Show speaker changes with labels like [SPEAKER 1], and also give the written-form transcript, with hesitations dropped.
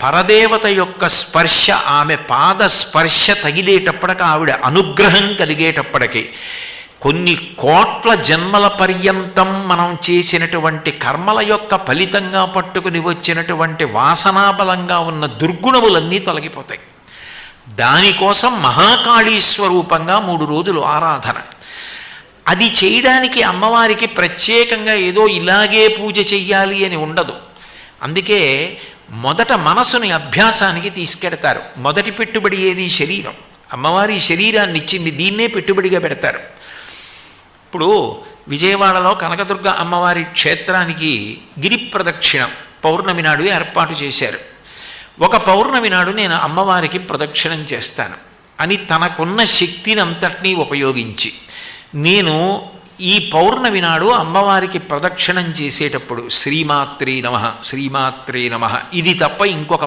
[SPEAKER 1] పరదేవత యొక్క స్పర్శ, ఆమె పాద స్పర్శ తగిలేటప్పటికి, ఆవిడ అనుగ్రహం కలిగేటప్పటికి, కొన్ని కోట్ల జన్మల పర్యంతం మనం చేసినటువంటి కర్మల యొక్క ఫలితంగా పట్టుకుని వచ్చినటువంటి వాసనాబలంగా ఉన్న దుర్గుణములన్నీ తొలగిపోతాయి. దానికోసం మహాకాళీ స్వరూపంగా 3 రోజులు ఆరాధన. అది చేయడానికి అమ్మవారికి ప్రత్యేకంగా ఏదో ఇలాగే పూజ చెయ్యాలి అని ఉండదు. అందుకే మొదట మనసుని అభ్యాసానికి తీసుకెడతారు. మొదటి పెట్టుబడి ఏది? శరీరం. అమ్మవారి శరీరాన్ని ఇచ్చింది, దీన్నే పెట్టుబడిగా పెడతారు. ఇప్పుడు విజయవాడలో కనకదుర్గ అమ్మవారి క్షేత్రానికి గిరి ప్రదక్షిణం పౌర్ణమి నాడు ఏర్పాటు చేశారు. ఒక పౌర్ణమి నాడు నేను అమ్మవారికి ప్రదక్షిణం చేస్తాను అని తనకున్న శక్తిని అంతటినీ ఉపయోగించి, నేను ఈ పౌర్ణమి నాడు అమ్మవారికి ప్రదక్షిణం చేసేటప్పుడు శ్రీమాత్రే నమః, శ్రీమాత్రే నమః, ఇది తప్ప ఇంకొక